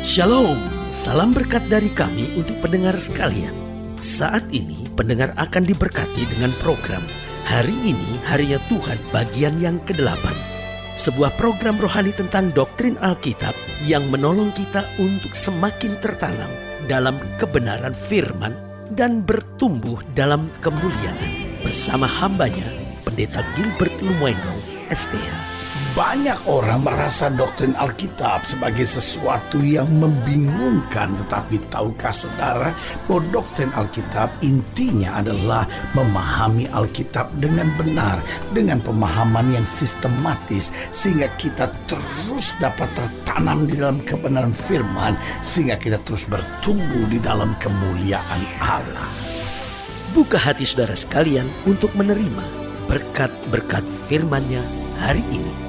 Shalom, salam berkat dari kami untuk pendengar sekalian. Saat ini pendengar akan diberkati dengan program Hari Ini Harinya Tuhan bagian yang ke-8. Sebuah program rohani tentang doktrin Alkitab yang menolong kita untuk semakin tertanam dalam kebenaran firman dan bertumbuh dalam kemuliaan. Bersama hambanya, Pendeta Gilbert Lumuendo, STH. Banyak orang merasa doktrin Alkitab sebagai sesuatu yang membingungkan. Tetapi tahukah saudara bahwa doktrin Alkitab intinya adalah memahami Alkitab dengan benar, dengan pemahaman yang sistematis, sehingga kita terus dapat tertanam di dalam kebenaran firman, sehingga kita terus bertumbuh di dalam kemuliaan Allah. Buka hati saudara sekalian untuk menerima berkat-berkat firman-Nya hari ini.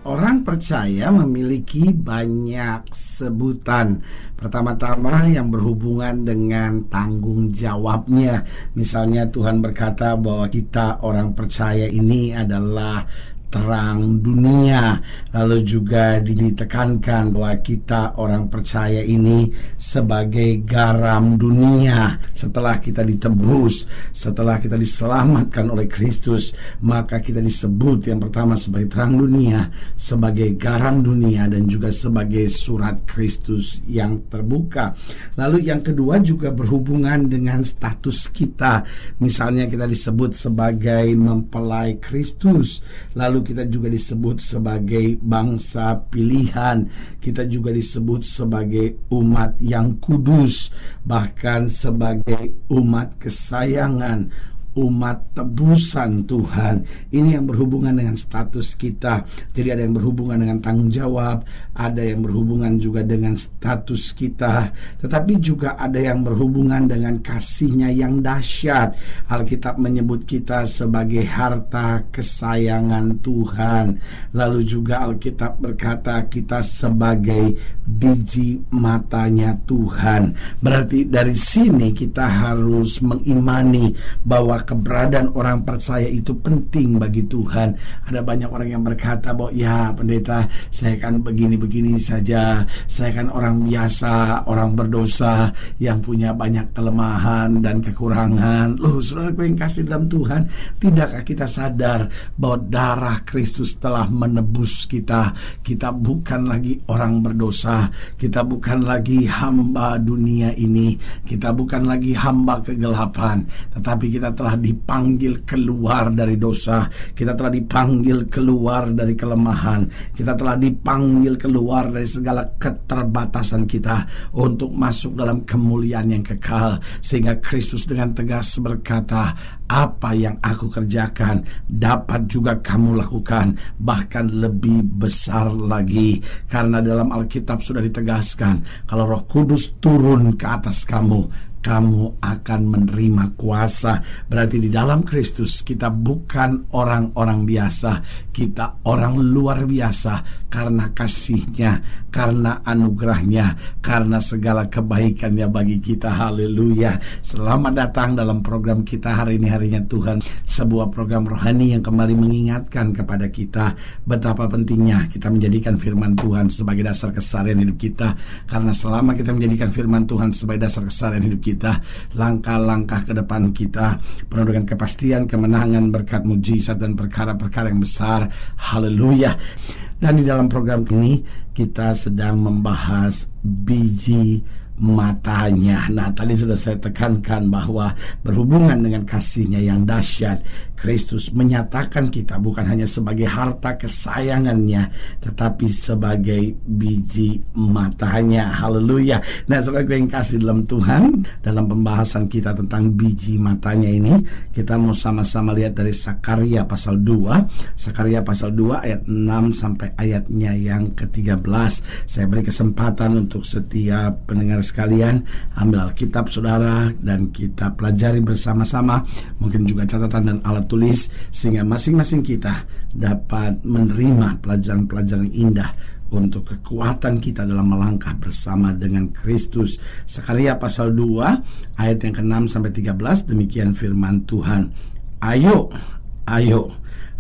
Orang percaya memiliki banyak sebutan. Pertama-tama yang berhubungan dengan tanggung jawabnya. Misalnya Tuhan berkata bahwa kita orang percaya ini adalah terang dunia. Lalu juga ditekankan bahwa kita orang percaya ini sebagai garam dunia. Setelah kita ditebus, setelah kita diselamatkan oleh Kristus, maka kita disebut yang pertama sebagai terang dunia, sebagai garam dunia, dan juga sebagai surat Kristus yang terbuka. Lalu yang kedua juga berhubungan dengan status kita. Misalnya kita disebut sebagai mempelai Kristus. Lalu kita juga disebut sebagai bangsa pilihan. Kita juga disebut sebagai umat yang kudus, bahkan sebagai umat kesayangan, umat tebusan Tuhan. Ini yang berhubungan dengan status kita. Jadi ada yang berhubungan dengan tanggung jawab, ada yang berhubungan juga dengan status kita, tetapi juga ada yang berhubungan dengan kasih-Nya yang dahsyat. Alkitab menyebut kita sebagai harta kesayangan Tuhan. Lalu juga Alkitab berkata kita sebagai biji matanya Tuhan. Berarti dari sini kita harus mengimani bahwa keberadaan orang percaya itu penting bagi Tuhan. Ada banyak orang yang berkata bahwa ya pendeta, saya kan begini-begini saja, saya kan orang biasa, orang berdosa yang punya banyak kelemahan dan kekurangan. Loh saudara yang kasih dalam Tuhan, tidakkah kita sadar bahwa darah Kristus telah menebus kita? Kita bukan lagi orang berdosa, kita bukan lagi hamba dunia ini, kita bukan lagi hamba kegelapan, tetapi kita telah dipanggil keluar dari dosa, kita telah dipanggil keluar dari kelemahan, kita telah dipanggil keluar dari segala keterbatasan kita untuk masuk dalam kemuliaan yang kekal. Sehingga Kristus dengan tegas berkata, apa yang aku kerjakan dapat juga kamu lakukan, bahkan lebih besar lagi. Karena dalam Alkitab sudah ditegaskan, kalau Roh Kudus turun ke atas kamu akan menerima kuasa. Berarti di dalam Kristus kita bukan orang-orang biasa, kita orang luar biasa karena kasih-Nya, karena anugerah-Nya, karena segala kebaikan-Nya bagi kita. Haleluya. Selamat datang dalam program kita hari ini, Harinya Tuhan, sebuah program rohani yang kembali mengingatkan kepada kita betapa pentingnya kita menjadikan firman Tuhan sebagai dasar keseharian hidup kita. Karena selama kita menjadikan firman Tuhan sebagai dasar keseharian hidup kita, langkah-langkah ke depan kita penuh dengan kepastian, kemenangan, berkat, mujizat, dan perkara-perkara yang besar. Haleluya. Dan di dalam program ini kita sedang membahas biji matanya. Nah, tadi sudah saya tekankan bahwa berhubungan dengan kasih-Nya yang dahsyat, Kristus menyatakan kita bukan hanya sebagai harta kesayangannya, tetapi sebagai biji matanya. Haleluya. Nah, saudara yang kasih dalam Tuhan, dalam pembahasan kita tentang biji matanya ini, kita mau sama-sama lihat dari Sakaria pasal 2. Sakaria pasal 2 ayat 6 sampai ayatnya yang ke-13. Saya beri kesempatan untuk setiap pendengar sekalian, ambil Alkitab saudara dan kita pelajari bersama-sama, mungkin juga catatan dan alat tulis, sehingga masing-masing kita dapat menerima pelajaran-pelajaran indah untuk kekuatan kita dalam melangkah bersama dengan Kristus. Sakaria pasal 2 ayat yang ke-6 sampai 13, demikian firman Tuhan. Ayo,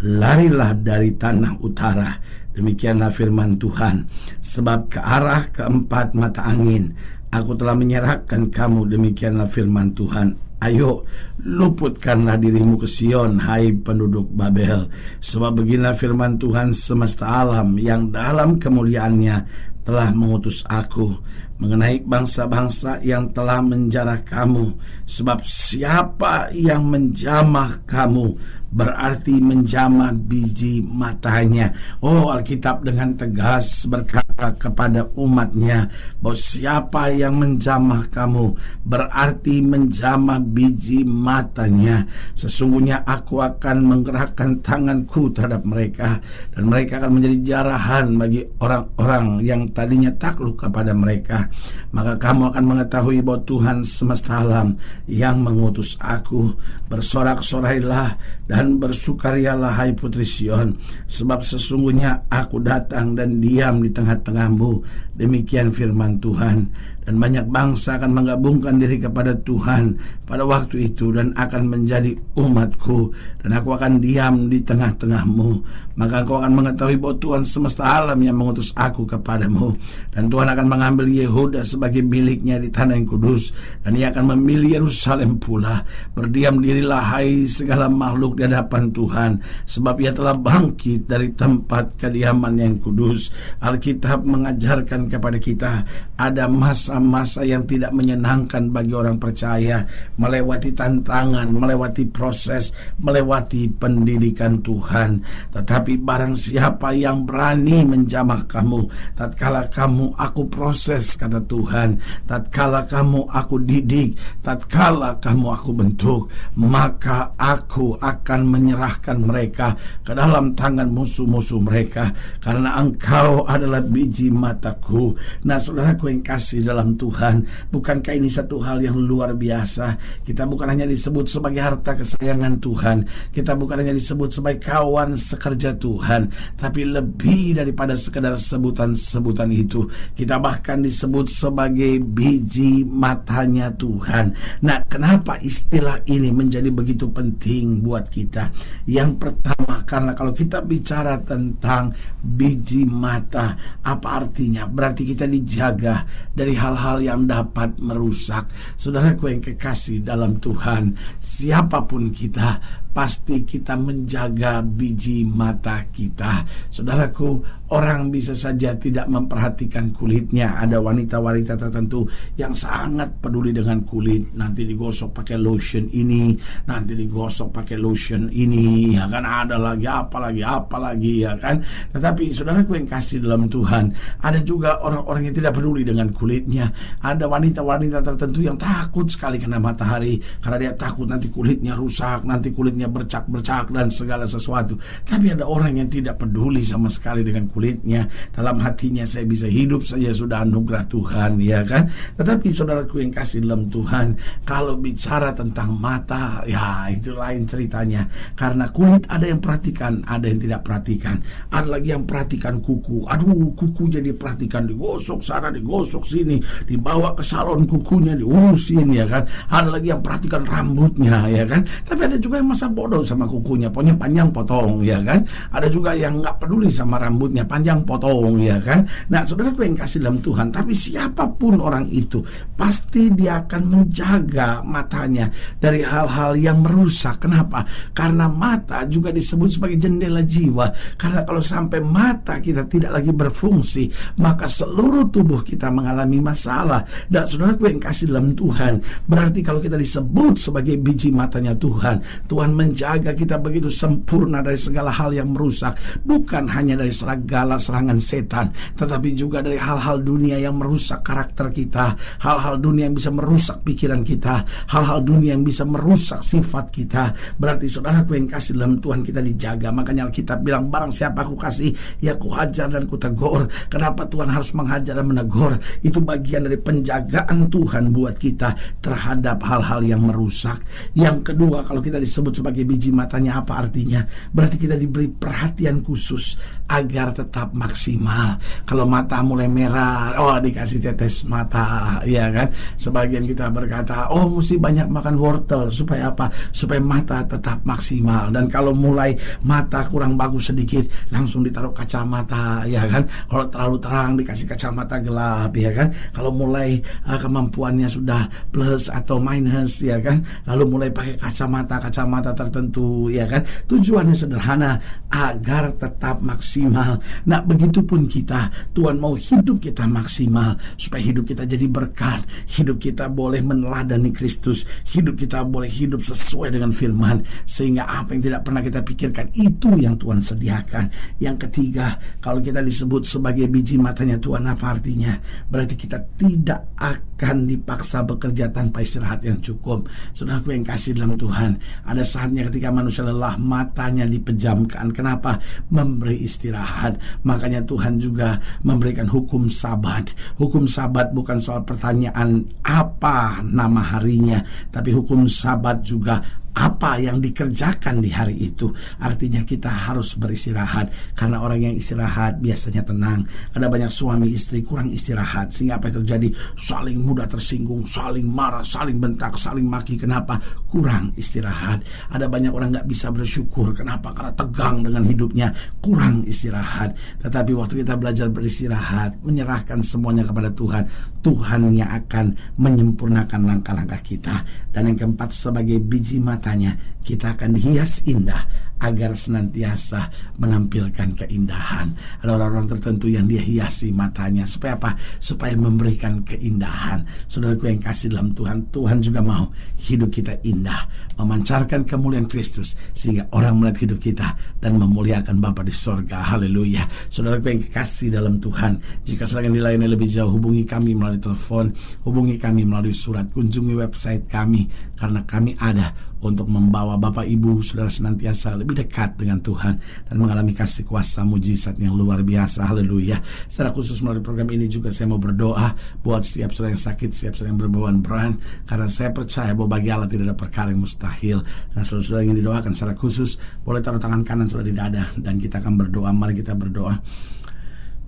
larilah dari tanah utara, Demikianlah firman Tuhan. Sebab ke arah keempat mata angin aku telah menyerahkan kamu. Demikianlah firman Tuhan. Ayo, luputkanlah dirimu ke Sion, hai penduduk Babel. Sebab beginilah firman Tuhan semesta alam yang dalam kemuliaannya telah mengutus aku mengenai bangsa-bangsa yang telah menjarah kamu. Sebab siapa yang menjamah kamu berarti menjamah biji matanya. Oh, Alkitab dengan tegas berkata kepada umatnya bahwa siapa yang menjamah kamu berarti menjamah biji matanya. Sesungguhnya aku akan menggerakkan tanganku terhadap mereka, dan mereka akan menjadi jarahan bagi orang-orang yang tadinya takluk kepada mereka. Maka kamu akan mengetahui bahwa Tuhan semesta alam yang mengutus aku. Bersorak-sorailah dan bersukarialah, hai putri Sion, sebab sesungguhnya aku datang dan diam di tengah-tengahmu. Demikian firman Tuhan. Dan banyak bangsa akan menggabungkan diri kepada Tuhan pada waktu itu dan akan menjadi umatku, dan aku akan diam di tengah-tengahmu. Maka engkau akan mengetahui bahwa Tuhan semesta alam yang mengutus aku kepadamu. Dan Tuhan akan mengambil Yehuda sebagai miliknya di tanah yang kudus, dan ia akan memilih Yerusalem pula. Berdiam dirilah, hai segala makhluk di hadapan Tuhan, sebab ia telah bangkit dari tempat kediaman yang kudus. Alkitab mengajarkan kepada kita ada masa yang tidak menyenangkan bagi orang percaya, melewati tantangan, melewati proses, melewati pendidikan Tuhan. Tetapi barang siapa yang berani menjamah kamu, tatkala kamu aku proses, kata Tuhan, tatkala kamu aku didik, tatkala kamu aku bentuk, maka aku akan menyerahkan mereka ke dalam tangan musuh-musuh mereka, karena engkau adalah biji mataku. Nah, saudaraku yang kasih dalam Tuhan, bukankah ini satu hal yang luar biasa? Kita bukan hanya disebut sebagai harta kesayangan Tuhan, kita bukan hanya disebut sebagai kawan sekerja Tuhan, tapi lebih daripada sekedar sebutan-sebutan itu, kita bahkan disebut sebagai biji matanya Tuhan. Nah, kenapa istilah ini menjadi begitu penting buat kita? Yang pertama, karena kalau kita bicara tentang biji mata, apa artinya? Berarti kita dijaga dari hal-hal yang dapat merusak. Saudaraku yang kekasih dalam Tuhan, siapapun kita, pasti kita menjaga biji mata kita. Saudaraku, orang bisa saja tidak memperhatikan kulitnya. Ada wanita-wanita tertentu yang sangat peduli dengan kulit. Nanti digosok pakai lotion ini, nanti digosok pakai lotion ini, ya kan, ada lagi apa lagi ya kan. Tetapi saudaraku yang kasih dalam Tuhan, ada juga orang-orang yang tidak peduli dengan kulitnya. Ada wanita-wanita tertentu yang takut sekali kena matahari, karena dia takut nanti kulitnya rusak, nanti kulitnya bercak-bercak dan segala sesuatu. Tapi ada orang yang tidak peduli sama sekali dengan kulitnya. Dalam hatinya, saya bisa hidup saja sudah anugerah Tuhan, ya kan. Tetapi saudaraku yang kasih dalam Tuhan, kalau bicara tentang mata, ya itu lain ceritanya. Karena kulit ada yang perhatikan, ada yang tidak perhatikan. Ada lagi yang perhatikan kuku. Aduh, kukunya diperhatikan, digosok sana, digosok sini, dibawa ke salon kukunya, diurusin, ya kan. Ada lagi yang perhatikan rambutnya, ya kan. Tapi ada juga yang masa bodoh sama kukunya, pokoknya panjang potong, ya kan. Ada juga yang nggak peduli sama rambutnya, panjang potong, ya kan. Nah, saudaraku yang kasih dalam Tuhan, tapi siapapun orang itu, pasti dia akan menjaga matanya dari hal-hal yang merusak. Kenapa? Karena mata juga disebut sebagai jendela jiwa. Karena kalau sampai mata kita tidak lagi berfungsi, maka seluruh tubuh kita mengalami masalah. Dan saudaraku yang kasih dalam Tuhan, berarti kalau kita disebut sebagai biji matanya Tuhan, Tuhan menjaga kita begitu sempurna dari segala hal yang merusak. Bukan hanya dari segala serangan setan, tetapi juga dari hal-hal dunia yang merusak karakter kita, hal-hal dunia yang bisa merusak pikiran kita, hal-hal dunia yang bisa merusak sifat kita. Berarti saudaraku yang kasih dalam Tuhan, kita dijaga. Makanya Alkitab bilang, barang siapa aku kasih, ya ku hajar dan ku tegur. Kenapa Tuhan harus menghajar dan menegur? Itu bagian dari penjagaan Tuhan buat kita terhadap hal-hal yang merusak. Yang kedua, kalau kita disebut sebagai sebagai biji matanya apa artinya? Berarti kita diberi perhatian khusus agar tetap maksimal. Kalau mata mulai merah, dikasih tetes mata, ya kan? Sebagian kita berkata, mesti banyak makan wortel supaya apa? Supaya mata tetap maksimal. Dan kalau mulai mata kurang bagus sedikit, langsung ditaruh kacamata, ya kan? Kalau terlalu terang dikasih kacamata gelap, ya kan? Kalau mulai kemampuannya sudah plus atau minus, ya kan? Lalu mulai pakai kacamata tertentu, ya kan? Tujuannya sederhana, agar tetap maksimal. Nah, begitupun kita, Tuhan mau hidup kita maksimal, supaya hidup kita jadi berkat, hidup kita boleh meneladani Kristus, hidup kita boleh hidup sesuai dengan firman, sehingga apa yang tidak pernah kita pikirkan, itu yang Tuhan sediakan. Yang ketiga, kalau kita disebut sebagai biji matanya Tuhan, apa artinya? Berarti kita tidak akan dipaksa bekerja tanpa istirahat yang cukup. Saudaraku yang kasih dalam Tuhan, ada saatnya ketika manusia lelah, matanya dipejamkan. Kenapa? Memberi istirahat. Makanya Tuhan juga memberikan hukum Sabat. Hukum Sabat bukan soal pertanyaan apa nama harinya, tapi hukum Sabat juga apa yang dikerjakan di hari itu. Artinya kita harus beristirahat, karena orang yang istirahat biasanya tenang. Ada banyak suami istri kurang istirahat, sehingga apa yang terjadi? Saling mudah tersinggung, saling marah, saling bentak, saling maki. Kenapa? Kurang istirahat. Ada banyak orang gak bisa bersyukur. Kenapa? Karena tegang dengan hidupnya, kurang istirahat. Tetapi waktu kita belajar beristirahat, menyerahkan semuanya kepada Tuhan, Tuhan yang akan menyempurnakan langkah-langkah kita. Dan yang keempat, sebagai biji matanya, kita akan dihias indah agar senantiasa menampilkan keindahan. Ada orang-orang tertentu yang dia hiasi matanya supaya apa? Supaya memberikan keindahan. Saudaraku yang kasih dalam Tuhan, Tuhan juga mau hidup kita indah, memancarkan kemuliaan Kristus, sehingga orang melihat hidup kita dan memuliakan Bapa di sorga. Haleluya. Saudaraku yang kasih dalam Tuhan, jika saudara yang dilayani lebih jauh, hubungi kami melalui telepon, hubungi kami melalui surat, kunjungi website kami, karena kami ada untuk membawa Bapak Ibu saudara senantiasa lebih dekat dengan Tuhan dan mengalami kasih kuasa mujizat yang luar biasa. Haleluya. Secara khusus melalui program ini juga saya mau berdoa buat setiap saudara yang sakit, setiap saudara yang berbeban berat, karena saya percaya bahwa bagi Allah tidak ada perkara yang mustahil. Dan saudara-saudara yang didoakan secara khusus, boleh taruh tangan kanan saudara di dada dan kita akan berdoa. Mari kita berdoa.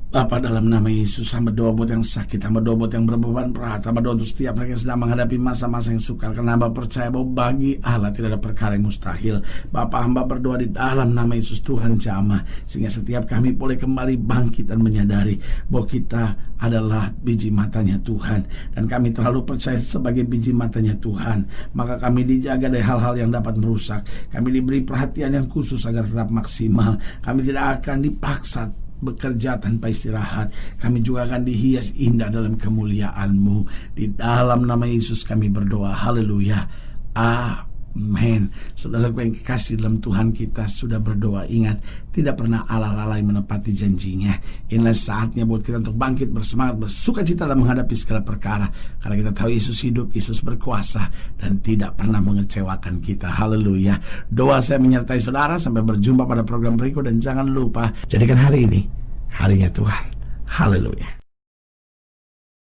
Bapa, dalam nama Yesus, hamba doa buat yang sakit, hamba doa buat yang berbeban berat, hamba doa untuk setiap mereka yang sedang menghadapi masa-masa yang sukar, karena hamba percaya bahwa bagi Allah tidak ada perkara yang mustahil. Bapa, hamba berdoa di dalam nama Yesus, Tuhan jamah, sehingga setiap kami boleh kembali bangkit dan menyadari bahwa kita adalah biji matanya Tuhan, dan kami terlalu percaya sebagai biji matanya Tuhan, maka kami dijaga dari hal-hal yang dapat merusak. Kami diberi perhatian yang khusus agar tetap maksimal. Kami tidak akan dipaksa bekerja tanpa istirahat. Kami juga akan dihias indah dalam kemuliaan-Mu. Di dalam nama Yesus kami berdoa. Haleluya. Amin. Saudaraku yang kekasih dalam Tuhan, kita sudah berdoa. Ingat, tidak pernah Allah lalai menepati janjinya. Inilah saatnya buat kita untuk bangkit, bersemangat, bersukacita dalam menghadapi segala perkara, karena kita tahu Yesus hidup, Yesus berkuasa, dan tidak pernah mengecewakan kita. Haleluya. Doa saya menyertai saudara. Sampai berjumpa pada program berikut, dan jangan lupa jadikan hari ini harinya Tuhan. Haleluya.